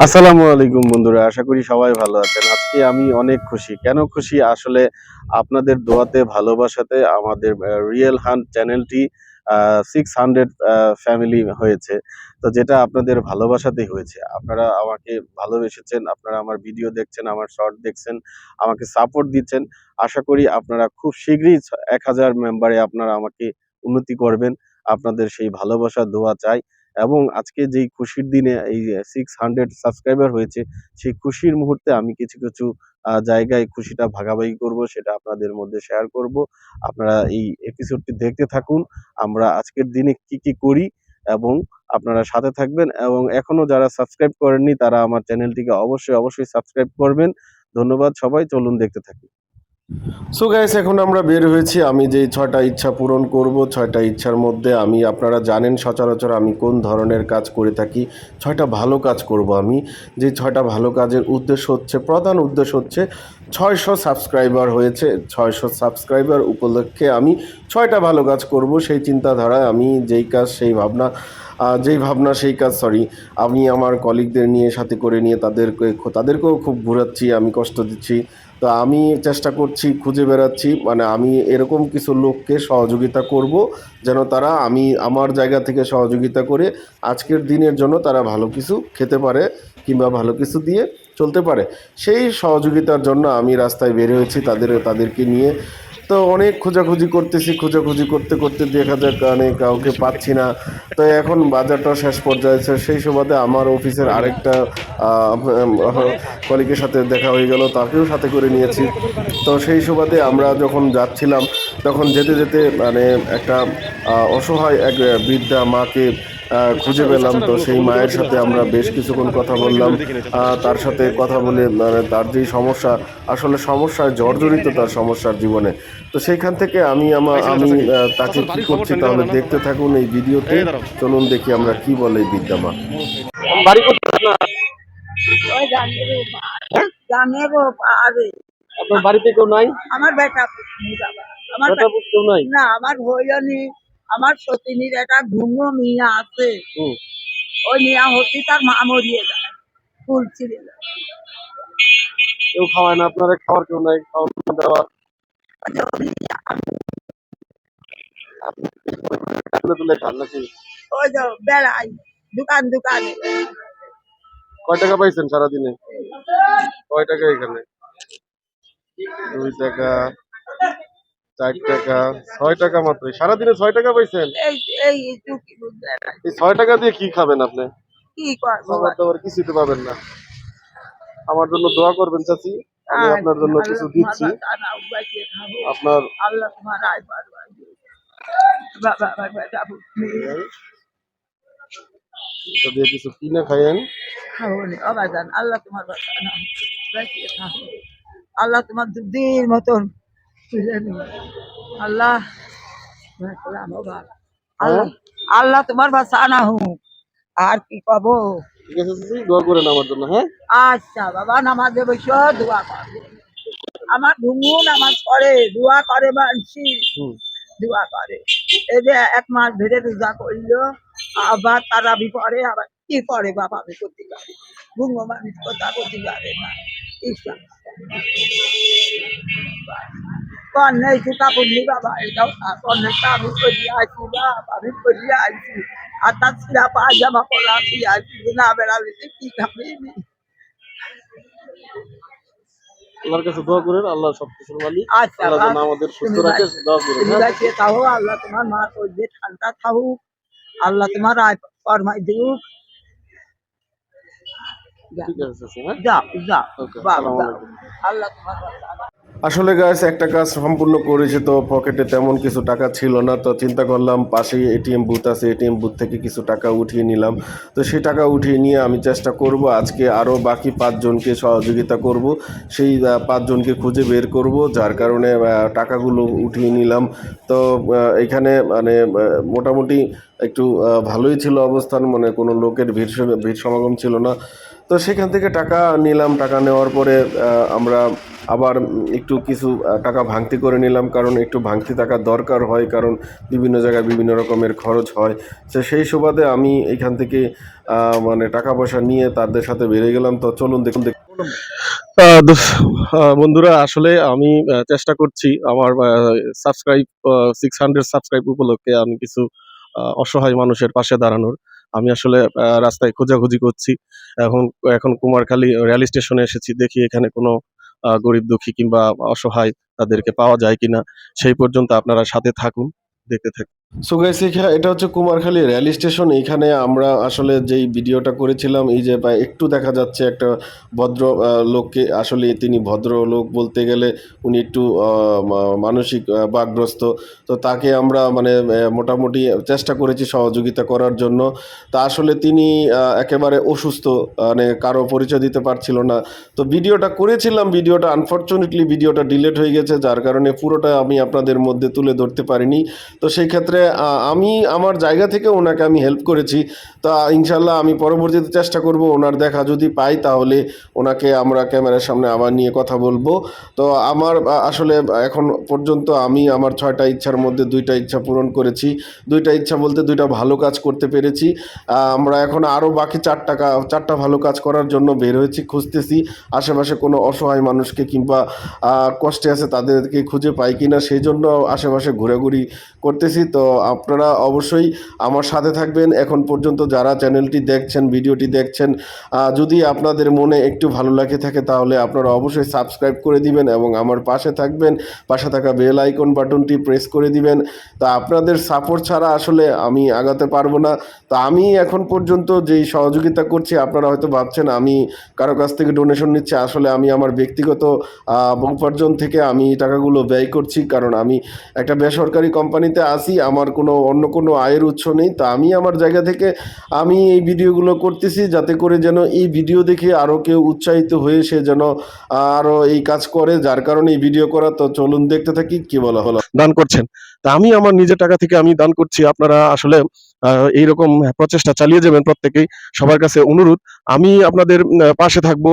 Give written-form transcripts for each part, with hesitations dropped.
আসসালামু আলাইকুম বন্ধুরা, আশা করি সবাই ভালো আছেন। আজকে আমি অনেক খুশি। কেন খুশি? আসলে আপনাদের দোয়াতে, ভালোবাসাতে আমাদের রিয়েল হান্ট চ্যানেলটি 600 ফ্যামিলি হয়েছে। তো যেটা আপনাদের ভালোবাসাতেই হয়েছে। আপনারা আমাকে ভালোবেসেছেন, আপনারা আমার ভিডিও দেখছেন, আমার শর্ট দেখছেন, আমাকে সাপোর্ট দিচ্ছেন। আশা করি আপনারা খুব শীঘ্রই 1000 মেম্বারে আপনারা আমাকে উন্নতি করবেন। আপনাদের সেই ভালোবাসা, দোয়া চাই। এবং আজকে যেই খুশির দিনে এই 600 সাবস্ক্রাইবার হয়েছে, সেই খুশির মুহূর্তে আমি কিছু জায়গায় খুশিটা ভাগাভাগি করব, সেটা আপনাদের মধ্যে শেয়ার করব। আপনারা এই এপিসোডটি দেখতে থাকুন। আমরা আজকের দিনে কি করি এবং আপনারা সাথে থাকবেন, এবং এখনো যারা সাবস্ক্রাইব করেননি তারা আমার চ্যানেলটিকে অবশ্যই সাবস্ক্রাইব করবেন। ধন্যবাদ সবাই, চলুন দেখতে থাকি। সো গাইস, এখন আমরা বের হয়েছি। আমি যেই 6টা ইচ্ছা পূরণ করব, 6টা ইচ্ছার মধ্যে আপনারা জানেন সচরাচর আমি কোন ধরনের কাজ করে থাকি। 6টা ভালো কাজ করব আমি। যে 6টা ভালো কাজের উদ্দেশ্য হচ্ছে, প্রধান উদ্দেশ্য হচ্ছে 600 সাবস্ক্রাইবার হয়েছে। 600 সাবস্ক্রাইবার উপলক্ষে আমি 6টা ভালো কাজ করব। সেই চিন্তাধারায় আমি যেই কাজ সেই ভাবনা, যেই ভাবনা সেই কাজ, আমি আমার কলিগদের নিয়ে, সাথে করে নিয়ে তাদেরকেও খুব ঘোরাচ্ছি, আমি কষ্ট দিচ্ছি। তো আমি চেষ্টা করছি, খুঁজে বেড়াচ্ছি, মানে আমি এরকম কিছু লোককে সহযোগিতা করব যেন তারা আমার জায়গা থেকে সহযোগিতা করে আজকের দিনের জন্য তারা ভালো কিছু খেতে পারে কিংবা ভালো কিছু দিয়ে চলতে পারে। সেই সহযোগিতার জন্য আমি রাস্তায় বের হয়েছি তাদেরকে নিয়ে। তো অনেক খোঁজাখুঁজি করতেছি, খোঁজাখুঁজি করতে করতে দেখা যাক কাউকে পাচ্ছি না। তো এখন বাজারটা শেষ পর্যায়ে আছে, সেই সুবাদে আমার অফিসের আরেকটা কলিগের সাথে দেখা হয়ে গেল, তাকেও সাথে করে নিয়েছি। তো সেই সুবাদে আমরা যখন যাচ্ছিলাম, তখন যেতে যেতে একটা অসহায় এক বৃদ্ধা মাকে খুঁজে পেলাম। তো সেই মায়ের সাথে আমরা বেশ কিছুক্ষণ কথা বললাম। তার সাথে কথা বলে তার যেই সমস্যা, আসলে সমস্যায় জর্জরিত তার সমস্যার জীবনে। তো সেইখান থেকে আমি তাকে কি করছি, তাহলে দেখতে থাকুন এই ভিডিওতে। চলুন দেখি আমরা কি বলে এই বৃদ্ধা মা। বাড়ি কোথায় আপনার? ওই গানের পারে। আপনার বাড়িতে কেউ নাই? আমার বেটা নেই বাবা। আমার বেটা কেউ নাই? না, আমার হইনি। আমার সতীনীর একটা ঘুম মিয়া আছে। ওই মিয়া হতে তার মা মরিয়ে যায়, ফুল ছিঁড়ে যায়। কেউ খাওয়ায় না আপনারা? খাওয়ার কেউ নাই, খাওয়া দাওয়া তুলে খান নাকি? ওই যে বেড়াই দোকানে। কয় টাকা পাইছেন সারাদিনে? কয় টাকা এখানে? 2 টাকা, 4 টাকা, 6 টাকা মাত্র। সারাদিনে 6 টাকা পাইছেন? এই এই টুকি বেড়াই। এই 6 টাকা দিয়ে কি খাবেন আপনি? কি করবো? খাবার দাবার কিছুই তো পাবেন না। আমার জন্য দোয়া করবেন চাচি, আমি আপনার জন্য কিছু দিচ্ছি। আপনার আল্লাহ তোমার রায় পারবা বাবা বেটা এটা দিয়ে কিছু কিনে খাইয়েন। খাওনি অবাদান। আল্লাহ তোমার বাঁচানো বাঁচিয়ে থাকো। আল্লাহ তোমার দুদিন মতন তুলে নেবে। আল্লাহ আল্লাহ আল্লাহ তোমার বাঁচানা হোক। আর কি কব? ঠিক আছে চাচি, দোয়া করেন আমার জন্য। হ্যাঁ, আচ্ছা বাবা, নামাজে বসে দোয়া করবে। আমার ঘুমু নামাজ পড়ে, দোয়া করে মানসি, দোয়া করে। এই যে 1 মাস ধরে রোজা করলো, আবার তারাবি পড়ে, আবার কি করে বাবা? আমি করতে পারি ঘুমো মানুষ কথা করতে পারে না। ইসলাম কন্যাই তো কাপড় নি বাবা, এটাও কন্যাটা আমি করিয়ে আসি বাপ, আমি করিয়ে আসি। আর তার ছিলা পায়জামা পরা আসি না বেড়ালে কি খাবি? আল্লাহর কাছে দোয়া করেন, আল্লাহ সবকিছুর মালিক। আচ্ছা আল্লাহ যেন আমাদের সুস্থ রাখে, দোয়া করেন। তুমি বাঁচিয়ে থাকো, আল্লাহ তোমার মা করবে ঠান্ডা থাকুক, আল্লাহ তোমার রায় ফরমাই দিউক। ঠিক আছে চাচি। হ্যাঁ, যাও যাও ওকে, বাবা, আসসালামু যাও। আলাইকুম। আল্লাহ তোমার বাঁচাবে। আসলে গাইস, একটা কাজ সম্পূর্ণ করেছি, তো পকেটে তেমন কিছু টাকা ছিল না। তো চিন্তা করলাম পাশেই এটিএম বুথ আছে, এটিএম বুথ থেকে কিছু টাকা উঠিয়ে নিলাম। তো সেই টাকা উঠিয়ে নিয়ে আমি চেষ্টা করব আজকে আরও বাকি 5 জনকে সহযোগিতা করব। সেই 5 জনকে খুঁজে বের করব, যার কারণে টাকাগুলো উঠিয়ে নিলাম। তো এখানে মোটামুটি একটু ভালোই ছিল অবস্থান, মানে কোনো লোকের ভিড় সমাগম ছিল না। তো সেখান থেকে টাকা নিলাম। টাকা নেওয়ার পরে আমরা আবার একটু কিছু টাকা ভাঙতি করে নিলাম, কারণ একটু ভাঙতি টাকা দরকার হয়, কারণ বিভিন্ন জায়গায় বিভিন্ন রকমের খরচ হয়। তো সেই সুবাদে আমি এখান থেকে মানে টাকা পয়সা নিয়ে তাদের সাথে বেরিয়ে গেলাম। তো চলুন দেখুন বন্ধুরা, আসলে আমি চেষ্টা করছি আমার সাবস্ক্রাইব 600 সাবস্ক্রাইব উপলক্ষে আমি কিছু অসহায় মানুষের পাশে দাঁড়ানোর। আমি আসলে রাস্তায় খোঁজাখুঁজি করছি। এখন এখন কুমারখালী রেল স্টেশনে এসেছি, দেখি এখানে কোনো গরিব দুঃখী কিংবা অসহায় তাদেরকে পাওয়া যায় কিনা। সেই পর্যন্ত আপনারা সাথে থাকুন, দেখতে থাকুন। সো গাইস, এটা হচ্ছে কুমারখালী রেল স্টেশন। এখানে আমরা আসলে যেই ভিডিওটা করেছিলাম, এই যে একটু দেখা যাচ্ছে একটা ভদ্র লোককে, আসলে তিনি ভদ্র লোক বলতে গেলে উনি একটু মানসিক বাকগ্রস্ত। তো তাকে আমরা মানে মোটামুটি চেষ্টা করেছি সহযোগিতা করার জন্য। তা আসলে তিনি একেবারে অসুস্থ, মানে কারো পরিচয় দিতে পারছিল না। তো ভিডিওটা করেছিলাম, ভিডিওটা আনফর্চুনেটলি ভিডিওটা ডিলিট হয়ে গেছে, যার কারণে পুরোটা আমি আপনাদের মধ্যে তুলে ধরতে পারিনি। তো সেই ক্ষেত্রে আমি আমার জায়গা থেকে ওনাকে আমি হেল্প করেছি। তা ইনশাল্লাহ আমি পরবর্তীতে চেষ্টা করব, ওনার দেখা যদি পাই তাহলে ওনাকে আমরা ক্যামেরার সামনে আবার নিয়ে কথা বলবো। তো আমার আসলে এখন পর্যন্ত আমি আমার 6টা ইচ্ছার মধ্যে 2টা ইচ্ছা পূরণ করেছি। 2টা ইচ্ছা বলতে 2টা ভালো কাজ করতে পেরেছি। আমরা এখন আরও বাকি 4টা ভালো কাজ করার জন্য বের হয়েছি, খুঁজতেছি আশেপাশে কোনো অসহায় মানুষকে কিংবা কষ্টে আছে তাদেরকে খুঁজে পাই কিনা, সেই জন্য আশেপাশে ঘোরাঘুরি করতেছি। তো আপনারা অবশ্যই আমার সাথে থাকবেন। এখন পর্যন্ত যারা চ্যানেলটি দেখছেন, ভিডিওটি দেখছেন, যদি আপনাদের মনে একটু ভালো লাগে থাকে তাহলে আপনারা অবশ্যই সাবস্ক্রাইব করে দিবেন এবং আমার পাশে থাকবেন। পাশে থাকা বেল আইকন বাটনটি প্রেস করে দিবেন। তা আপনাদের সাপোর্ট ছাড়া আসলে আমি আগাতে পারবো না। তা আমি এখন পর্যন্ত যেই সহযোগিতা করছি, আপনারা হয়তো ভাবছেন আমি কারো কাছ থেকে ডোনেশন নিচ্ছি। আসলে আমি আমার ব্যক্তিগত উপার্জন থেকে আমি টাকাগুলো ব্যয় করছি, কারণ আমি একটা বেসরকারি কোম্পানিতে আছি, আমার অন্য কোনো আয়ের উৎস নেই। তা আমি আমার জায়গা থেকে আমি এই ভিডিওগুলো করতেছি, যাতে করে যেন এই ভিডিও দেখে আরও কেউ উৎসাহিত হয়ে সে যেন আরও এই কাজ করে, যার কারণে এই ভিডিও করা। তো চলুন দেখতে থাকি কি বলা হলো। দান করছেন, তা আমি আমার নিজের টাকা থেকে আমি দান করছি। আপনারা আসলে এইরকম প্রচেষ্টা চালিয়ে যাবেন প্রত্যেকেই। সবার কাছে অনুরোধ, আমি আপনাদের পাশে থাকবো,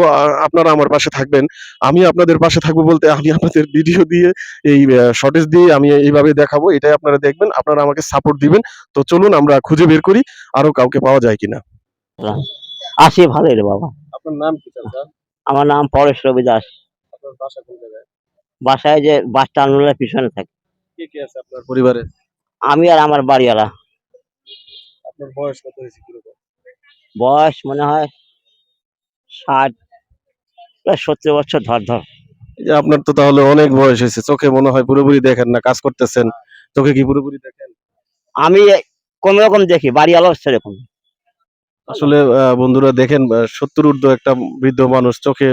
আপনারা আমার পাশে থাকবেন। আমি আপনাদের পাশে থাকবো বলতে আমি আপনাদের ভিডিও দিয়ে এই শর্টেজ দিয়ে আমি এইভাবে দেখাবো, এটাই আপনারা দেখবেন, আপনারা আমাকে সাপোর্ট দিবেন। তো চলুন আমরা খুঁজে বের করি আরো কাউকে পাওয়া যায় কিনা। আছি ভালোই রে বাবা। আপনার নাম কি চাচা? আমার নাম পরেশ রবি দাস। আপনার বাসা কোন জায়গায়? বাসায় যে বাস টার্মিনালের পিছনে থাকি। কে কে আছে আপনার পরিবারে? আমি আর আমার বাড়িওয়ালা। আপনার বয়স কত হয়েছে কিরকম? বয়স মনে হয় 60 প্রায় 70 বছর ধর। এই যে আপনার তো তাহলে অনেক বয়স হয়েছে, চোখে মনে হয় পুরোপুরি দেখেন না, কাজ করতেছেন, চোখে কি পুরোপুরি দেখেন? আমি কোন রকম দেখি, বাড়িওয়ালাও সেরকম। আসলে বন্ধুরা দেখেন, 70 ঊর্ধ্ব একটা বৃদ্ধ মানুষ চোখে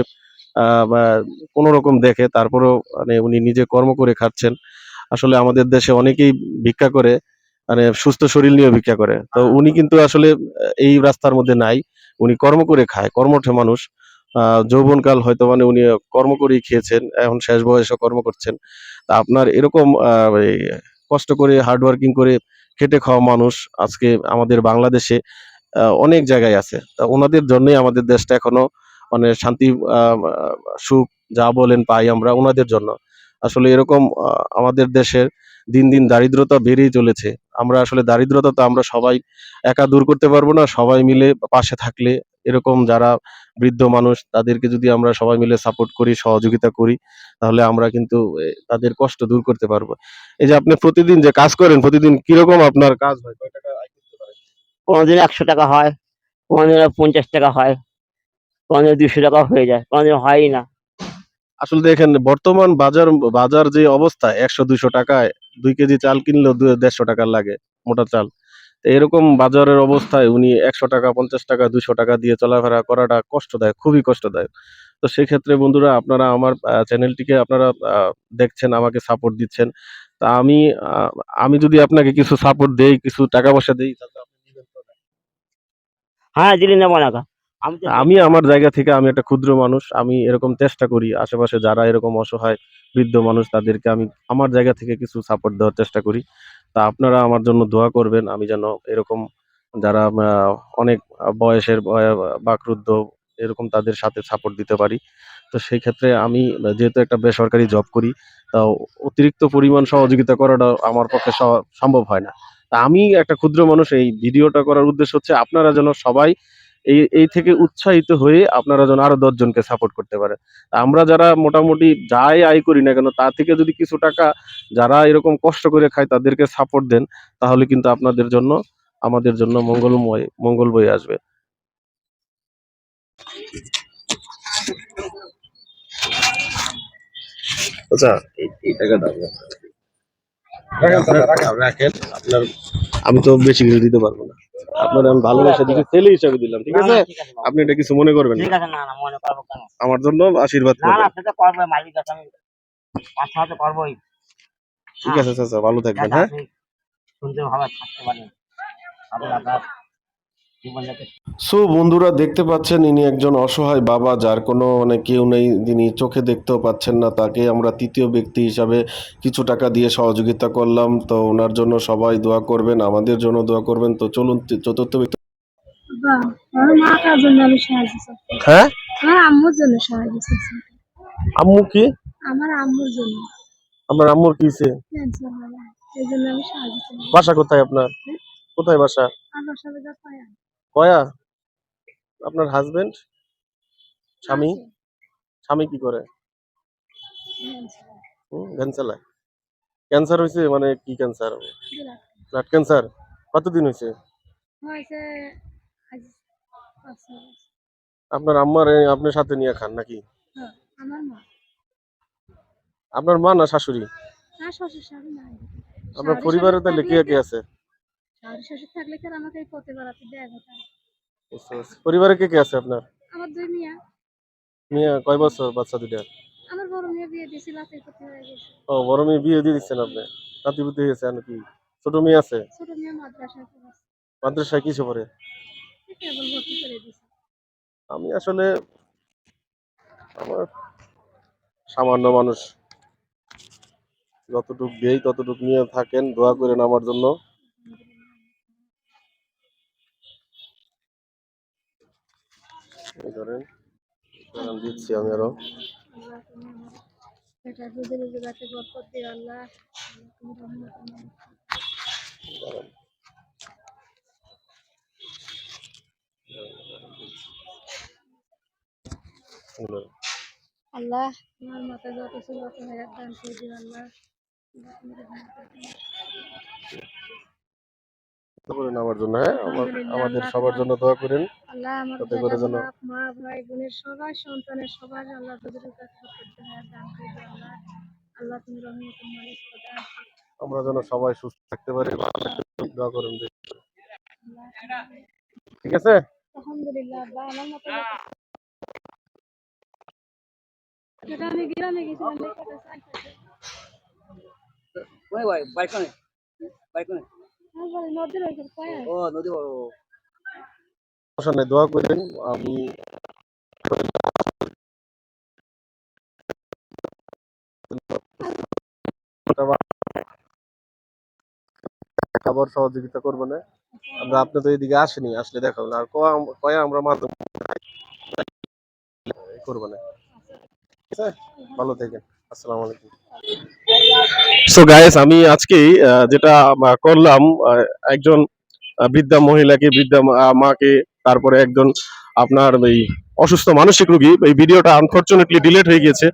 কোন রকম দেখে, তারপরেও মানে উনি নিজে কর্ম করে খাচ্ছেন। আসলে আমাদের দেশে অনেকেই ভিক্ষা করে, মানে সুস্থ শরীর নিয়ে ভিক্ষা করে। তো উনি কিন্তু আসলে এই রাস্তার মধ্যে নাই, উনি কর্ম করে খায়, কর্মঠ মানুষ। যৌবনকাল হয়তো মানে উনি কর্ম করেই খেয়েছেন, এখন শেষ বয়সে কর্ম করছেন। তা আপনার এরকম এই কষ্ট করে হার্ড ওয়ার্কিং করে খেটে খাওয়া মানুষ আজকে আমাদের বাংলাদেশে অনেক জায়গায় আছে। তা ওনাদের জন্যই আমাদের দেশটা এখনো মানে শান্তি, সুখ যা বলেন পাই আমরা ওনাদের জন্য। আসলে এরকম আমাদের দেশের দিন দিন দারিদ্রতা বেড়েই চলেছে। আমরা আসলে দারিদ্রতা তো আমরা সবাই একা দূর করতে পারবো না। সবাই মিলে পাশে থাকলে, এরকম যারা বৃদ্ধ মানুষ তাদেরকে যদি আমরা সবাই মিলে সাপোর্ট করি, সহযোগিতা করি, তাহলে আমরা কিন্তু তাদের কষ্ট দূর করতে পারবো। এই যে আপনি প্রতিদিন যে কাজ করেন, প্রতিদিন কিরকম আপনার কাজ হয়? কয় টাকা আয় করতে পারেন? কোনোদিন 100 টাকা হয়, কোনোদিন 50 টাকা হয়, কোনোদিন 200 টাকাও হয়ে যায়, কোনোদিন হয়ই না। আসলে দেখেন বর্তমান বাজার যে অবস্থা, 100-200 টাকায় 2 কেজি চাল কিনলেও 150 টাকা লাগে, মোটা চাল। তো এরকম বাজারের অবস্থায় উনি 100 টাকা, 50 টাকা, 200 টাকা দিয়ে চলাফেরা করাটা কষ্টদায়ক, খুবই কষ্টদায়ক। তো সেক্ষেত্রে বন্ধুরা, আপনারা আমার চ্যানেলটিকে আপনারা দেখছেন, আমাকে সাপোর্ট দিচ্ছেন। তা আহ, আমি যদি আপনাকে কিছু সাপোর্ট দেই, কিছু টাকা পয়সা দেই, তাহলে আপনি দিবেন তো? হ্যাঁ, দিলে নেবো না কা? আমি তো আমি আমার জায়গা থেকে আমি একটা ক্ষুদ্র মানুষ, আমি এরকম চেষ্টা করি আশেপাশে যারা এরকম অসহায় বৃদ্ধ মানুষ তাদেরকে আমি আমার জায়গা থেকে কিছু সাপোর্ট দেওয়ার চেষ্টা করি। তা আপনারা আমার জন্য দোয়া করবেন, আমি যেন এরকম যারা অনেক বয়সের বাকরুদ্ধ এরকম তাদের সাথে সাপোর্ট দিতে পারি। তো সেই ক্ষেত্রে আমি যেহেতু একটা বেসরকারি জব করি, তা অতিরিক্ত পরিমাণ সহযোগিতা করাটা আমার পক্ষে সম্ভব হয় না। তা আমি একটা ক্ষুদ্র মানুষ, এই ভিডিওটা করার উদ্দেশ্য হচ্ছে আপনারা যেন সবাই এই এই থেকে উৎসাহিত হয়ে আপনারা যেন আরো 10 জনকে সাপোর্ট করতে পারে। আমরা যারা মোটামুটি যাই আয় করি না কেন, তা থেকে যদি কিছু টাকা যারা এরকম কষ্ট করে খায় তাদেরকে সাপোর্ট দেন, তাহলে কিন্তু আপনাদের জন্য আমাদের জন্য মঙ্গল বয়ে আসবে। আচ্ছা, এই টাকাটা রাখেন আপনার, আমি তো বেশি কিছু দিতে পারবো না। আপনার আমি ভালোবাসা দিচ্ছি, ছেলে হিসাবে দিলাম, ঠিক না, আছে? না, ঠিক আছে বাবা। আপনি এটা কিছু মনে করবেন ঠিক না। আছে, না না মনে করবো কেন? আমার জন্য আশীর্বাদ না না করবেন। সেটা করবো, মালিক আছে, আমি পাঁচ ছয় তো করবোই। ঠিক হ্যাঁ, আছে চাচা, ভালো থাকবেন। যাতে হ্যাঁ, আপনি সুন্দরভাবে থাকতে পারেন, আপনার জীবনটাকে। সো বন্ধুরা, দেখতে পাচ্ছেন ইনি একজন অসহায় বাবা, যার কোনো মানে কেউ নেই, যিনি চোখে দেখতেও পাচ্ছেন না। তাকে আমরা তৃতীয় ব্যক্তি হিসাবে কিছু টাকা দিয়ে সহযোগিতা করলাম। তো ওনার জন্য সবাই দোয়া করবেন, আমাদের জন্য দোয়া করবেন। তো চলুন চতুর্থ ব্যক্তি। বাহ! আমার মাটার জন্য আমি সাহায্য চাচ্ছি। হ্যাঁ, আমার আম্মুর জন্য সাহায্য চাচ্ছি। আম্মু কি? আমার আম্মুর জন্য আপনার আম্মুর কিছে? ক্যান্সার হয়। এই জন্য আমি সাহায্য চাই। বাসা কোথায় আপনার? কোথায় বাসা? আমার সাথে যা পায় কয়া? আপনার হাজবেন্ড, স্বামী? আছে। স্বামী কি করে? ক্যান্সার। ভ্যান চালায়। ক্যান্সার হয়েছে মানে কি ক্যান্সার? বিরাট। Blood cancer. কতদিন হয়েছে? হয়েছে আজ ৫ মাস। আপনার আম্মার আপনার সাথে নিয়ে খান নাকি? হ্যাঁ, আমার মা। আপনার মা না শাশুড়ি? না শ্বশুর শাশুড়ি নাই। আপনার শাশুড়ি পরিবারে শ্বশুর তাহলে থাকলে কে কে আছে? শাশুড়ি শ্বশুর থাকলে কি আর আমাকে এই পথে বেড়াতে দেয় কোথায়? বুঝতে পারছি। পরিবারে কে কে আছে আপনার? আমার ২ মিয়া। মেয়ে কয় বছর বাচ্চা দুইটা? আমার বড় মেয়ে বিয়ে দিয়েছি লাতির পতি হয়ে গেছে। ও, বড় মেয়ে বিয়ে দিয়ে দিচ্ছেন আপনি? নাতিপুতি হয়েছে নাকি? ছোট মেয়ে আছে? ছোট মেয়ে মাদ্রাসায় পড়াচ্ছে। মাদ্রাসায় কিসে পড়ে? এই কেবল ভর্তি করে দিয়েছি। আমি আসলে আমার সামান্য মানুষ, যতটুক দেই ততটুক নিয়ে থাকেন, দোয়া করেন আমার জন্য। এই ধরেন, দিচ্ছি আমি আরো। আল্লাহ তুমি আমার এটা রুজি রোজগারকে বরকত দিও আল্লাহ। আল্লাহ তুমি রহমত করো। আল্লাহ তোমার মাথায় যত ছিল তত হায়াত দান করে দিও আল্লাহ। আল্লাহ তুমি রহমত করো। দোয়া করেন আমার জন্য, হ্যাঁ? আলহামদুলিল্লাহ আমাদের আল্লাহ সবার তোমার জন্য দোয়া করেন, আল্লাহ আমার যাতে বেটা করে যেন বাপ মা ভাই বোনের সবার সন্তানের সবার আল্লাহ রুজি রোজগারকে বরকত দিও হায়াত দান করে দিও আল্লাহ। আল্লাহ তুমি রহমতের মালিক খোদা। আমরা যেন সবাই সুস্থ থাকতে পারি। দোয়া করুন, ঠিক আছে? আলহামদুলিল্লাহ আব্বা আমার মতো যেটা আমি গ্রামে গেছিলাম লেখাটা চাইতেছে। ওই ভাই বাইক কোনে? বাইক কোনে? আমি বলি নদীর ওই পায় ও নদী, ও সমস্যা নেই, দোয়া করেন। আমি খাবার সহযোগিতা করবো না। আমরা, আপনি তো এদিকে আসেনি, আসলে দেখাবো না। আর কয়া আমরা মাধ্যম করবো না, ঠিক আছে? ভালো থাকেন। আসসালামু আলাইকুম। সো গাইস, আমি আজকে যেটা করলাম, একজন বৃদ্ধা মহিলাকে, বৃদ্ধা মাকে, তারপরে একজন আপনার এই অসুস্থ মানসিক রোগী, এই ভিডিওটা আনফরচুনেটলি ডিলিট হয়ে গিয়েছে।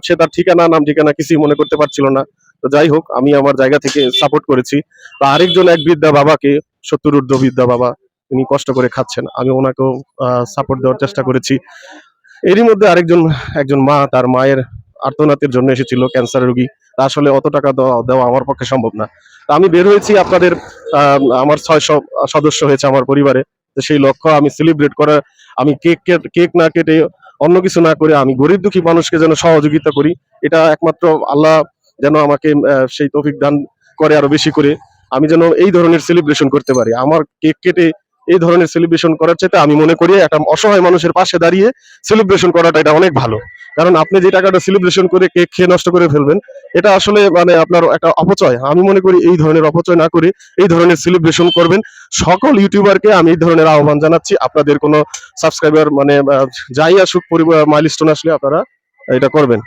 সে তার ঠিকানা, নাম ঠিকানা কিছুই মনে করতে পারছিল না। তো যাই হোক, আমি আমার জায়গা থেকে সাপোর্ট করেছি। তো আরেকজন এক বৃদ্ধা বাবাকে, 70 ঊর্ধ্ব বৃদ্ধা বাবা, তিনি কষ্ট করে খাচ্ছেন, আমি ওনাকেও সাপোর্ট দেওয়ার চেষ্টা করেছি। এরই মধ্যে একজন মা, তার মায়ের আর্তনাদের জন্য এসেছিল, ক্যান্সার রোগী। তা আসলে অত টাকা দেওয়া আমার পক্ষে সম্ভব না। তা আমি বের হয়েছি আপনাদের, আমার 600 সদস্য হয়েছে আমার পরিবারে। তো সেই লক্ষ্য আমি সেলিব্রেট করা, আমি কেক না কেটে, অন্য কিছু না করে, আমি গরিব দুঃখী মানুষকে যেন সহযোগিতা করি। এটা একমাত্র আল্লাহ যেন আমাকে সেই তৌফিক দান করে আরো বেশি করে, আমি যেন এই ধরনের সেলিব্রেশন করতে পারি। আমার কেক কেটে এই ধরনের সেলিব্রেশন করার চাইতে আমি মনে করি একটা অসহায় মানুষের পাশে দাঁড়িয়ে সেলিব্রেশন করাটা এটা অনেক ভালো। কারণ আপনি যে টাকাটা সেলিব্রেশন করে কেক খেয়ে নষ্ট করে ফেলবেন, এটা আসলে মানে আপনার একটা অপচয়। আমি মনে করি এই ধরনের অপচয় না করে এই ধরনের সেলিব্রেশন করবেন। সকল ইউটিউবারকে আমি এই ধরনের আহ্বান জানাচ্ছি, আপনাদের কোনো সাবস্ক্রাইবার মানে যাই আসুক, পরিবার মাইলস্টোন আসলে আপনারা এটা করবেন।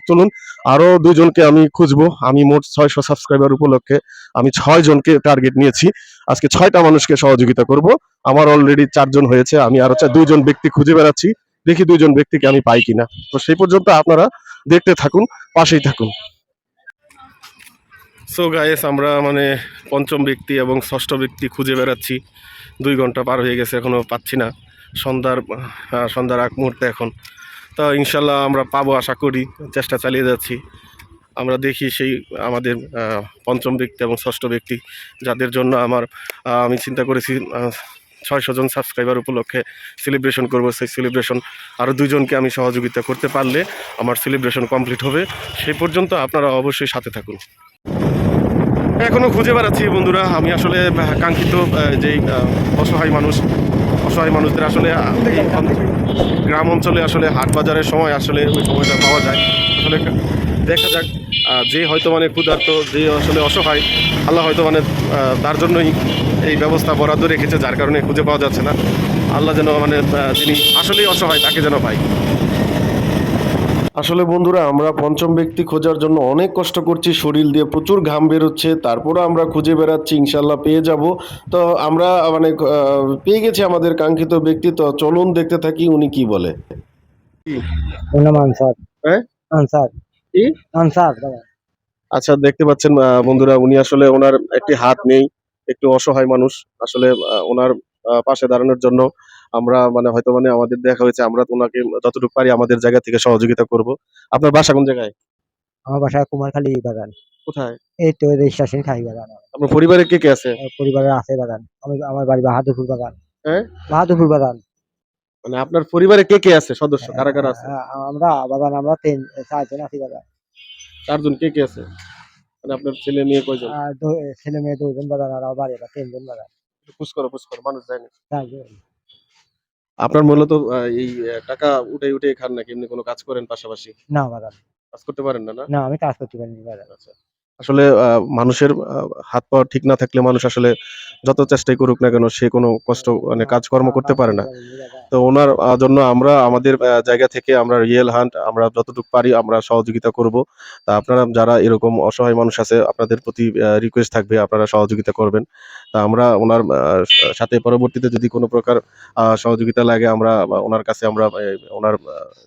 চলুন আরো দুইজনকে আমি খুঁজবো। আমি মোট 600 সাবস্ক্রাইবার উপলক্ষে আমি 6 জনকে টার্গেট নিয়েছি। আজকে 6টা মানুষকে সহযোগিতা করব। আমার অলরেডি 4 জন হয়েছে, আমি আরো 2জন ব্যক্তি খুঁজে বেড়াচ্ছি, দেখি 2জন ব্যক্তিকে আমি পাই কিনা। তো সেই পর্যন্ত আপনারা দেখতে থাকুন, পাশেই থাকুন। সো গাইস, আমরা মানে পঞ্চম ব্যক্তি এবং ষষ্ঠ ব্যক্তি খুঁজে বেড়াচ্ছি। 2 ঘন্টা পার হয়ে গেছে, এখনো পাচ্ছি না। সন্ধ্যার আগ মুহূর্তে এখন। তো ইনশাল্লাহ আমরা পাবো আশা করি, চেষ্টা চালিয়ে যাচ্ছি। আমরা দেখি সেই আমাদের পঞ্চম ব্যক্তি এবং ষষ্ঠ ব্যক্তি যাদের জন্য আমি চিন্তা করেছি 600 জন সাবস্ক্রাইবার উপলক্ষে সেলিব্রেশন করব। সেই সেলিব্রেশন আরও 2জনকে আমি সহযোগিতা করতে পারলে আমার সেলিব্রেশন কমপ্লিট হবে। সেই পর্যন্ত আপনারা অবশ্যই সাথে থাকুন। এখনো খুঁজে বেড়াচ্ছি বন্ধুরা। আমি আসলে কাঙ্ক্ষিত যেই অসহায় মানুষদের আসলে এই গ্রাম অঞ্চলে আসলে হাট বাজারের সময় আসলে ওই সময়টা পাওয়া যায়। আসলে দেখা যাক, যে হয়তো মানে ক্ষুধার্ত, যে আসলে অসহায়, আল্লাহ হয়তো মানে তার জন্যই এই ব্যবস্থা বরাদ্দ রেখেছে, যার কারণে খুঁজে পাওয়া যাচ্ছে না। আল্লাহ যেন মানে যিনি আসলেই অসহায় তাকে যেন পাই। আসলে বন্ধুরা, আমরা পঞ্চম ব্যক্তি খোঁজার জন্য অনেক কষ্ট করছি, শরীর দিয়ে প্রচুর ঘাম বেরোচ্ছে, তারপরে আমরা খুঁজে বেড়াচ্ছি। ইনশাল্লাহ পেয়ে যাব। তো আমরা মানে পেয়ে গেছি আমাদের কাঙ্ক্ষিত ব্যক্তি। তো চলুন দেখতে থাকি উনি কি বলে। ওর নাম আনসার। হ্যাঁ, আনসার। কি আনসার দাদা। আচ্ছা, দেখতে পাচ্ছেন বন্ধুরা, উনি আসলে ওনার একটি হাত নেই, একটু অসহায় মানুষ। আসলে ওনার পাশে দাঁড়ানোর জন্য আমরা মানে হয়তো মানে আমাদের দেখা হয়েছে, আমরা তো ওনাকে যতটুকু পারি আমাদের জায়গা থেকে সহযোগিতা করব। আপনার বাসা কোন জায়গায়? আমার বাসা কুমারখালী বাগান। কোথায়? এই তো স্টেশন খাই বাগান। আপনার পরিবারে কে কে আছে? পরিবারের আছে বাগান। আমার বাড়ি বাহাদুরপুর বাগান। হ্যাঁ, বাহাদুরপুর বাগান। মানে আপনার পরিবারে কে কে আছে, সদস্য কারা কারা আছে? আমরা বাগান, আমরা 4জন আছি বাগান। 4 জন। কে কে আছে? মানে আপনার ছেলে মেয়ে কয়জন? ছেলে মেয়ে 2জন বাগান, আর আমার বাড়ি 3জন বাগান। পুশ করো, মানুষ যায়নি। 4জন। আপনার মূলত এই টাকা উঠে উঠে খান নাকি এমনি কোনো কাজ করেন পাশাপাশি? না বাগান। কাজ করতে পারেন না, না? না, আমি কাজ করতে পারিনি বাগান। আচ্ছা। আসলে মানুষের হাত পা ঠিক না থাকলে মানুষ আসলে যত চেষ্টাই করুক না কেন, সে কোনো কষ্ট মানে কাজকর্ম করতে পারে না। তো ওনার জন্য আমরা আমাদের জায়গা থেকে আমরা রিয়েল হান্ট আমরা যতটুকু পারি আমরা সহযোগিতা করব। তা আপনারা যারা এরকম অসহায় মানুষ আছে, আপনাদের প্রতি রিকোয়েস্ট থাকবে আপনারা সহযোগিতা করবেন। তা আমরা ওনার সাথে পরবর্তীতে যদি কোনো প্রকার সহযোগিতা লাগে, আমরা ওনার কাছে আমরা ওনার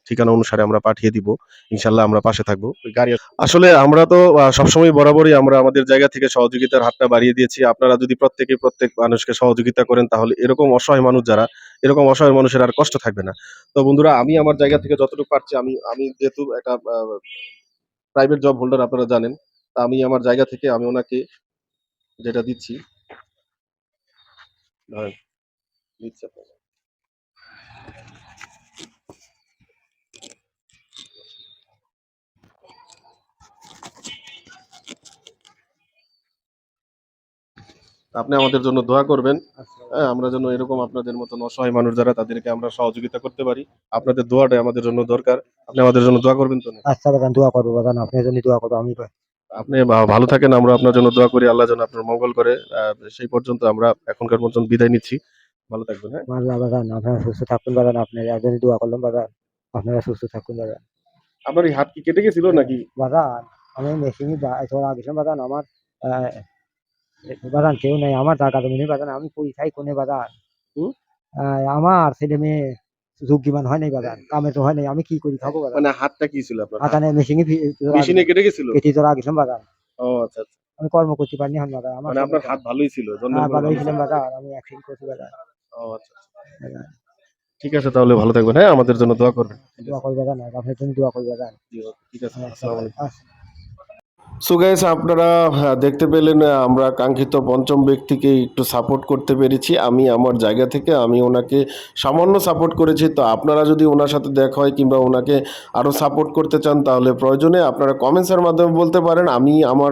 ঠিকানা অনুসারে আমরা পাঠিয়ে দিব। ইনশাল্লাহ আমরা পাশে থাকবো। ওই গাড়ি আসলে আমরা তো সবসময় বরাবরই আমরা আমাদের জায়গা থেকে সহযোগিতার হাতটা বাড়িয়ে দিয়েছি। আপনারা যদি প্রত্যেক মানুষকে সহযোগিতা করেন, তাহলে এরকম অসহায় মানুষ যারা, এরকম অসহায় মানুষের আর কষ্ট থাকবে না। তো বন্ধুরা, আমি আমার জায়গা থেকে যতটুকু পারছি, আমি যেহেতু একটা প্রাইভেট জব হোল্ডার আপনারা জানেন, তা আমি আমার জায়গা থেকে আমি ওনাকে যেটা দিচ্ছি, ধরেন দিচ্ছি আপনাকে। আপনি আমাদের জন্য দোয়া করবেন। হ্যাঁ, আমরা যেন এরকম আপনাদের মতন অসহায় মানুষ যারা, তাদেরকে আমরা সহযোগিতা করতে পারি। আপনাদের দোয়াটাই আমাদের জন্য দরকার। আপনি আমাদের জন্য দোয়া করবেন তো? আচ্ছা বাগান, দোয়া করবো বাগান, আপনার জন্য দোয়া করবো আমি। আপনি ভালো থাকেন, আমরা আপনার জন্য দোয়া করি, আল্লাহ যেন আপনার মঙ্গল করে। সেই পর্যন্ত আমরা এখনকার মতন বিদায় নিচ্ছি। ভালো থাকবেন। হ্যাঁ, মাল্লা বাগান, আপনারা সুস্থ থাকুন বাগান, আপনার একজনই দোয়া করলাম বাগান, আপনারা সুস্থ থাকুন বাগান। আপনার এই হাত কি কেটে গেছিল নাকি? বাগান, আমি মেশিনে গেছিলাম বাগান, আমার বাগান কেউ নেই, আমার জায়গা জমি নেই বাগান, আমি পয়সাই কোনে বাগান। হুম? আমার ছেলে মেয়ে যোগ্যমান হয় নাই বাগান, কামে তো হয় নাই, আমি কি করি খাবো বাগান। মানে হাতটা কি ছিল আপনার? হাতানে মেশিনে কেটে গেছিল? কেটে তোরা গেছিলাম বাগান। ও আচ্ছা আচ্ছা। আমি কর্ম করতে পারিনি হন বাগান, আমার মানে আপনার হাত ভালোই ছিল, জন্মের পরে ভালোই ভালো ছিলাম ছিল। বাগান, আমি অ্যাক্সিডেন্ট করছি বাগান। ও আচ্ছা আচ্ছা। ঠিক আছে, তাহলে ভালো থাকবেন। হ্যাঁ, আমাদের জন্য দোয়া করবেন। ঠিক দোয়া আছে। করি বাগান, আপনার জন্য দোয়া করি বাগান। জি, ওকে, ঠিক আছে। আসসালামু আলাইকুম। আচ্ছা। সো গাইস আপনারা দেখতে পেলেন আমরা কাঙ্ক্ষিত পঞ্চম ব্যক্তিকে একটু সাপোর্ট করতে পেরেছি। আমি আমার জায়গা থেকে আমি ওনাকে সামান্য সাপোর্ট করেছি। তো আপনারা যদি ওনার সাথে দেখা হয় কিংবা ওনাকে আরও সাপোর্ট করতে চান তাহলে প্রয়োজনে আপনারা কমেন্টসের মাধ্যমে বলতে পারেন। আমি আমার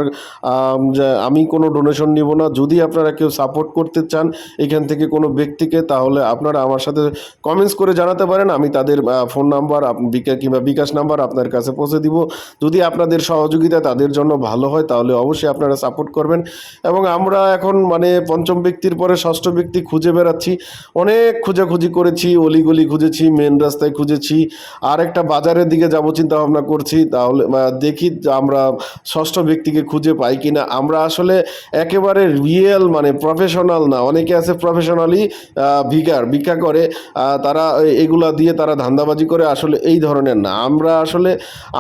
আমি কোনো ডোনেশন নিব না। যদি আপনারা কেউ সাপোর্ট করতে চান এখান থেকে কোনো ব্যক্তিকে, তাহলে আপনারা আমার সাথে কমেন্টস করে জানাতে পারেন। আমি তাদের ফোন নাম্বার কিংবা বিকাশ নাম্বার আপনার কাছে পৌঁছে দিব। যদি আপনাদের সহযোগিতা তাদের জন্য ভালো হয় তাহলে অবশ্যই আপনারা সাপোর্ট করবেন। এবং আমরা এখন মানে পঞ্চম ব্যক্তির পরে ষষ্ঠ ব্যক্তি খুঁজে বেড়াচ্ছি। অনেক খোঁজাখুঁজি করেছি, অলিগলি খুঁজেছি, মেন রাস্তায় খুঁজেছি, আর একটা বাজারের দিকে যাব চিন্তা ভাবনা করছি। তাহলে দেখি আমরা ষষ্ঠ ব্যক্তিকে খুঁজে পাই কিনা। আমরা আসলে একেবারে রিয়েল মানে প্রফেশনাল না। অনেকে আছে প্রফেশনালি ভিক্ষা করে, তারা এগুলা দিয়ে তারা ধান্দাবাজি করে। আসলে এই ধরনের না আমরা।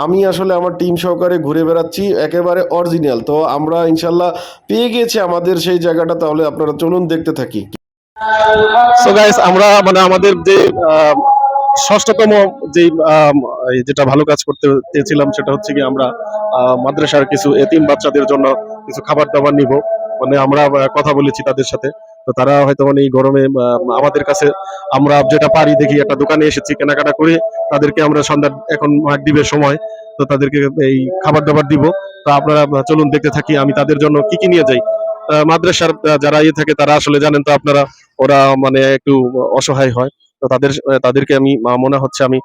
আমি আসলে আমার টিম সহকারে ঘুরে বেড়াচ্ছি একেবারে অরিজিনাল। তো আমরা ইনশাল্লাহ পেয়ে গিয়েছি আমাদের সেই জায়গাটা। তাহলে আপনারা চলুন দেখতে থাকি। সো গাইস আমরা মানে আমাদের যে ষষ্ঠতম যে যেটা ভালো কাজ করতে চেয়েছিলাম সেটা হচ্ছে কি আমরা মাদ্রাসার কিছু এতিম বাচ্চাদের জন্য কিছু খাবার দাবার নিব। মানে আমরা কথা বলেছি তাদের সাথে। তো তারা হয়তো মানে এই গরমে আমাদের কাছে আমরা যেটা পারি দেখি একটা দোকানে এসেছি কেনাকাটা করে তাদেরকে আমরা সন্ধ্যা এখন মাগরিবের সময় তো তাদেরকে এই খাবার দাবার দিব। তো আপনারা চলুন দেখতে থাকি আমি তাদের জন্য কি কি নিয়ে যাই। মাদ্রাসার যারা ইয়ে থাকে তারা আসলে জানেন তো আপনারা, ওরা মানে একটু অসহায় হয়। তো তাদেরকে আমি মনে হচ্ছে আমি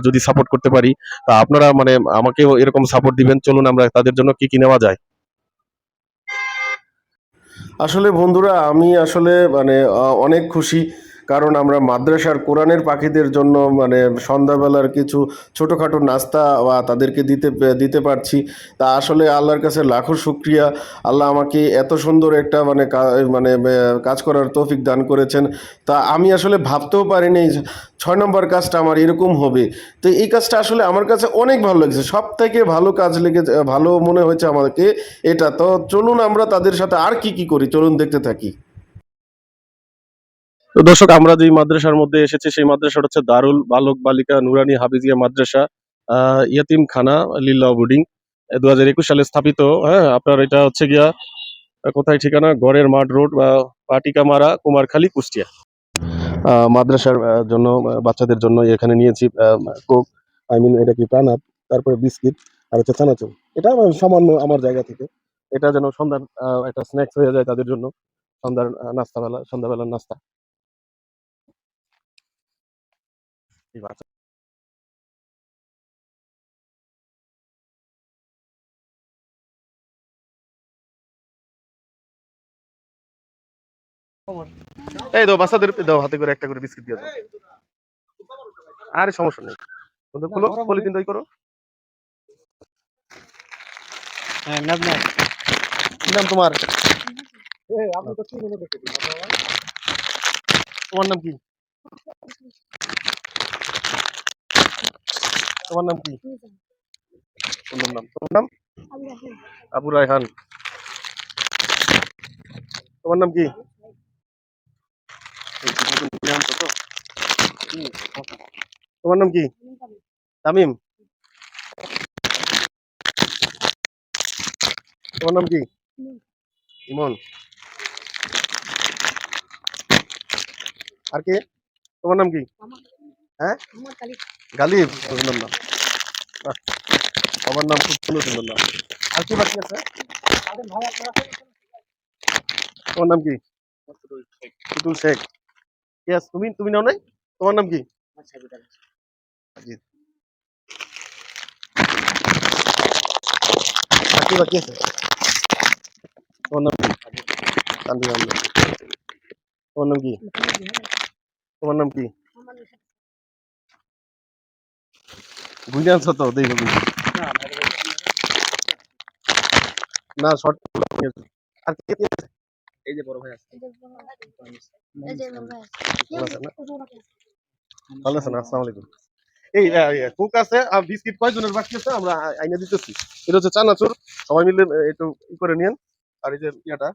যদি সাপোর্ট করতে পারি তা আপনারা মানে আমাকেও এরকম সাপোর্ট দিবেন। চলুন আমরা তাদের জন্য কি কি নেওয়া যায়। আসলে বন্ধুরা আমি আসলে মানে অনেক খুশি, কারণ আমরা মাদ্রাসার কোরআনের পাখিদের জন্য মানে সন্ধ্যাবেলার কিছু ছোটোখাটো নাস্তা বা তাদেরকে দিতে পারছি। তা আসলে আল্লাহর কাছে লাখো শুক্রিয়া। আল্লাহ আমাকে এত সুন্দর একটা কাজ করার তৌফিক দান করেছেন। তা আমি আসলে ভাবতেও পারিনি 6 নম্বর কাজটা আমার এরকম হবে। তো এই কাজটা আসলে আমার কাছে অনেক ভালো লাগছে, সব থেকে ভালো কাজ লেগেছে, ভালো মনে হয়েছে আমাকে এটা। তো চলুন আমরা তাদের সাথে আর কি কি করি চলুন দেখতে থাকি। তো দর্শক আমরা যে মাদ্রাসার মধ্যে এসেছি সেই মাদ্রাসাটা হচ্ছে দারুল বালক বালিকা নুরানি হাফিজিয়া মাদ্রাসা ইয়াতিম খানা লিল্লাহ বোর্ডিং, 2021 সালে স্থাপিত। হ্যাঁ আপনার এটা হচ্ছে গিয়া কোথায় ঠিকানা, গড়ের মাঠ রোড বা পাটিকামারা কুমারখালী কুষ্টিয়া। মাদ্রাসার জন্য বাচ্চাদের জন্য এখানে নিয়েছি কোক, এটা কি প্রাণাপ, তারপরে বিস্কিট আর হচ্ছে চানাচুর। এটা আমার সামান্য আমার জায়গা থেকে, এটা যেন সন্ধ্যার একটা স্ন্যাক্স হয়ে যায় তাদের জন্য, সন্ধ্যার সন্ধ্যাবেলার নাস্তা। এই বাচ্চা- এই দাও বাচ্চাদের দাও, হাতে করে একটা করে বিস্কিট দিয়ে দাও। আরে সমস্যা নেই, ওদের খুলো পলিথিন দই করো। কি নাম তোমার? তোমার নাম কি? তোমার নাম কি? সুন্দর নাম। তোমার নাম? আবু রায়হান। তোমার নাম কি? তোমার নাম কি? তামিম। তোমার নাম কি? ইমন। আর কে? তোমার নাম কি? হ্যাঁ গালিব, সুন্দর নাম। বাহ, আমার নাম খুব সুন্দর সুন্দর নাম। আর কি বাকি আছে? তোমার নাম কি? টুটুল শেখ। ইয়েস, তুমি তুমি নাও নাই? তোমার নাম কি? সাজিদ। আর কি বাকি আছে? তোমার নাম কি? তানভীর আহমেদ। তোমার নাম কি? তোমার নাম কি? বুঝে আনছো তো দেখো বুঝি। না শর্ট। আর কে কে আছে? এই যে বড় ভাই আছে। ভালো আছেন না? ভালো আছেন? আসসালামু আলাইকুম। এই কুক আছে আর বিস্কিট কয়জনের বাকি আছে আমরা আইনা দিতেছি। এটা হচ্ছে চানাচুর, সবাই মিলে একটু ই করে নিয়েন। আর এই যে ইয়াটা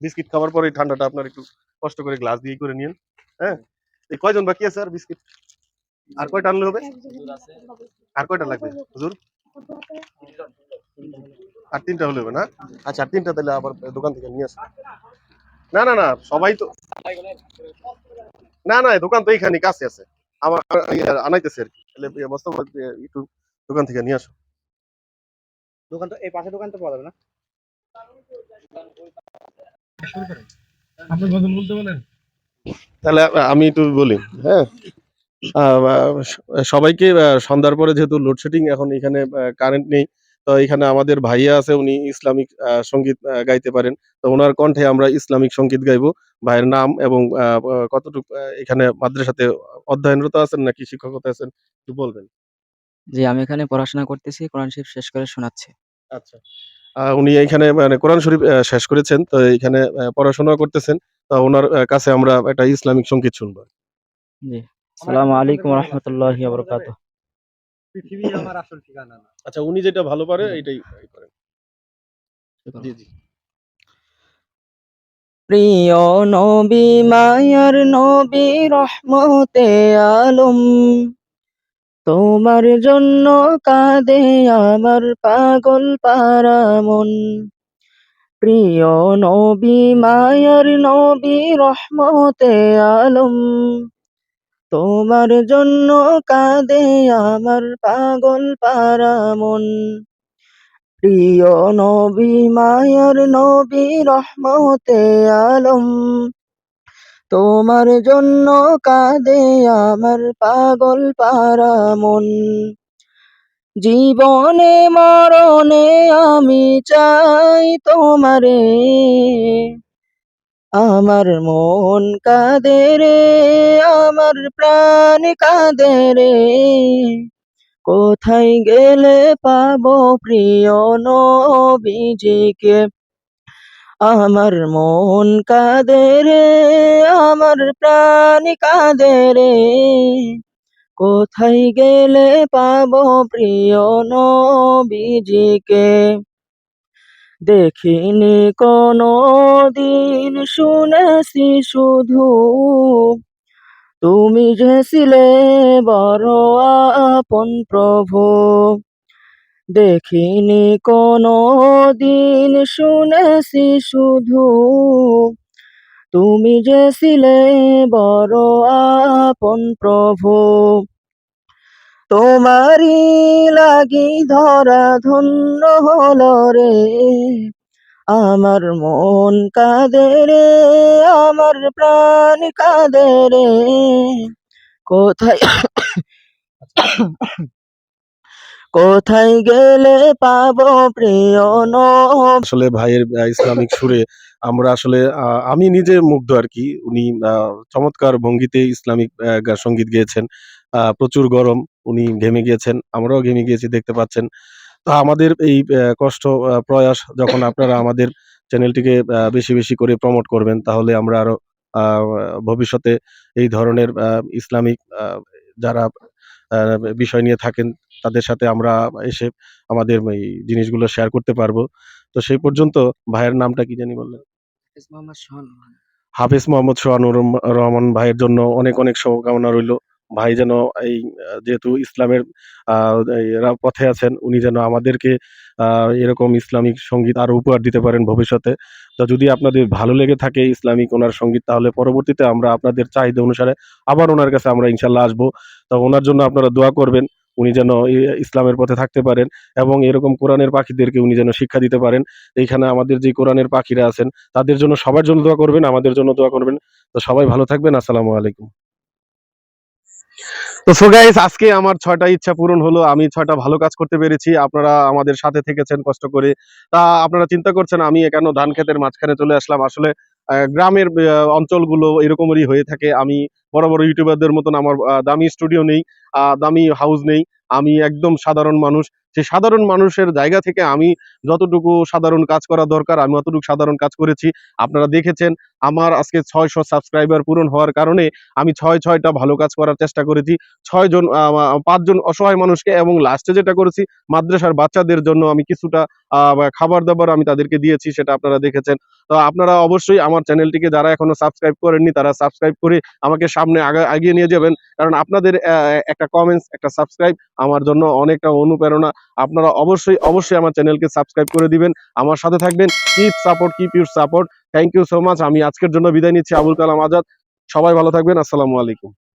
বিস্কিট খাওয়ার পরে এই ঠান্ডাটা আপনার একটু কষ্ট করে গ্লাস দিয়ে করে নিয়েন। হ্যাঁ, এই কয়জন বাকি আছে আর বিস্কিট? আর কয়টা আনলে হবে? আর কয়টা লাগবে হুজুর? আর 3টা হলে হবে না? আচ্ছা, আর 3টা তাহলে আবার দোকান থেকে নিয়ে আসো। না না না, সবাই তো না না, দোকান তো এইখানে কাছে আছে। আমার আনাইতেছে আর কি, তাহলে মোস্তফা একটু দোকান থেকে নিয়ে আসো। দোকান তো এই পাশে দোকান তো পাওয়া যাবে না। তাহলে আমি একটু বলি, হ্যাঁ। সবাইকে সন্ধ্যার পরে যেহেতু লোডশেডিং, এখন এখানে কারেন্ট নেই, তো এখানে আমাদের ভাইয়া আছে, উনি ইসলামিক সঙ্গীত গাইতে পারেন। তো ওনার কণ্ঠে আমরা ইসলামিক সঙ্গীত গাইবো। ভাইয়ের নাম এবং কতটুকু এখানে মাদ্রাসাতে অধ্যয়নরত আছেন নাকি শিক্ষকতা আছেন একটু বলবেন। জি, আমি এখানে পড়াশোনা করতেছি। কোরআন শরীফ শেষ করে শোনাচ্ছি। আচ্ছা। উনি এইখানে মানে কোরআন শরীফ শেষ করেছেন। তো এইখানে পড়াশোনাও করতেছেন। তো উনার কাছে আমরা একটা ইসলামিক সংগীত শুনবো। জি। আসসালামু আলাইকুম ওয়া রাহমাতুল্লাহি ওয়া বারাকাতুহু। পৃথিবী আমার আসল ঠিকানা না। আচ্ছা, উনি যেটা ভালো পারে এইটাই করেন। জি, জি। প্রিয় নবী মায়ার নবী রহমতে আলম, তোমার জন্য কাঁদে আমার পাগল পারা মন। প্রিয় নবী মায়ার নবী রহমতে আলম, তোমার জন্য কাঁদে আমার পাগল পারা মন। প্রিয় নবী মায়ার নবী রহমতে আলম, তোমার জন্য কাঁদে আমার পাগল পারা মন। জীবনে মরণে আমি চাই তোমারে, আমার মন কাঁদে রে, আমার প্রাণ কাঁদে রে। কোথায় গেলে পাবো প্রিয় নবীজিকে, আমার মন কাঁদে রে, আমার প্রাণ কাঁদে রে। কোথায় গেলে পাবো প্রিয় নবীজিকে, দেখিনি কোনো দিন শুনেছি শুধু, তুমি যে ছিলে বড় আপন প্রভু। দেখিনি কোনো দিন শুনেছি শুধু, তুমি যে ছিলে বড় আপন প্রভু। তোমারই লাগি ধরা ধন্য হলো রে, আমার মন কাঁদে রে, আমার প্রাণ কাঁদে রে। কোথায় কোথায় গেলে পাবো প্রিয় নবী। আসলে ভাইয়ের ইসলামিক সুরে আমরা আসলে আমি নিজে মুগ্ধ আর কি। উনি চমৎকার ভঙ্গিতে ইসলামিক সঙ্গীত গেয়েছেন। প্রচুর গরম, উনি ঘেমে গিয়েছেন, আমরাও ঘেমে গিয়েছি, দেখতে পাচ্ছেন। তো আমাদের এই কষ্ট প্রয়াস যখন আপনারা আমাদের চ্যানেলটিকে বেশি বেশি করে প্রমোট করবেন, তাহলে আমরা আরো ভবিষ্যতে এই ধরনের ইসলামিক যারা বিষয় নিয়ে থাকেন তাদের সাথে আমরা এসে আমাদের এই জিনিসগুলো শেয়ার করতে পারবো। তো সেই পর্যন্ত ভাইয়ের নামটা কি জানি বললেন? মোহাম্মদ সোহান। হাফেজ মোহাম্মদ সোহানুর রহমান ভাইয়ের জন্য অনেক অনেক শুভকামনা রইলো। ভাই যেন এই যেহেতু ইসলামের এই পথে আছেন, উনি যেন আমাদেরকে এরকম ইসলামিক সঙ্গীত আরো উপহার দিতে পারেন ভবিষ্যতে। তো যদি আপনাদের ভালো লেগে থাকে ইসলামিক ওনার সঙ্গীত, তাহলে পরবর্তীতে আমরা আপনাদের চাহিদা অনুসারে আবার ওনার কাছে আমরা ইনশাল্লাহ আসবো। তো ওনার জন্য আপনারা দোয়া করবেন, উনি যেন ইসলামের পথে থাকতে পারেন এবং এরকম কোরআনের পাখিদেরকে উনি যেন শিক্ষা দিতে পারেন। এইখানে আমাদের যে কোরআনের পাখিরা আছেন তাদের জন্য, সবার জন্য দোয়া করবেন, আমাদের জন্য দোয়া করবেন। তো সবাই ভালো থাকবেন। আসসালামু আলাইকুম। তো সো গাইস, আজকে আমার 6টা ইচ্ছা পূরণ হলো। আমি 6টা ভালো কাজ করতে পেরেছি। আপনারা আমাদের সাথে থেকেছেন কষ্ট করে। তা আপনারা চিন্তা করছেন আমি কেন ধান ক্ষেতের মাঝখানে চলে আসলাম। আসলে গ্রামের অঞ্চলগুলো এরকমেরই হয়ে থাকে। আমি বড় বড় ইউটিউবারদের মতন আমার দামি স্টুডিও নেই, দামি হাউস নেই। আমি একদম সাধারণ মানুষ। সেই সাধারণ মানুষের জায়গা থেকে আমি যতটুকু সাধারণ কাজ করা দরকার আমি অতটুকু সাধারণ কাজ করেছি। আপনারা দেখেছেন আমার আজকে 600 সাবস্ক্রাইবার পূরণ হওয়ার কারণে আমি 6টা ভালো কাজ করার চেষ্টা করেছি। 5জন অসহায় মানুষকে, এবং লাস্টে যেটা করেছি মাদ্রাসার বাচ্চাদের জন্য আমি কিছুটা খাবার দাবার আমি তাদেরকে দিয়েছি, সেটা আপনারা দেখেছেন। তো আপনারা অবশ্যই আমার চ্যানেলটিকে যারা এখনো সাবস্ক্রাইব করেননি তারা সাবস্ক্রাইব করে আমাকে সামনে এগিয়ে নিয়ে যাবেন, কারণ আপনাদের একটা কমেন্টস, একটা সাবস্ক্রাইব আমার জন্য অনেকটা অনুপ্রেরণা। আপনারা অবশ্যই আমার চ্যানেলকে সাবস্ক্রাইব করে দিবেন, আমার সাথে থাকবেন। Keep your support. Thank you so much. আমি আজকের জন্য বিদায় নিচ্ছি, আবুল কালাম আজাদ। সবাই ভালো থাকবেন। আসসালামু আলাইকুম।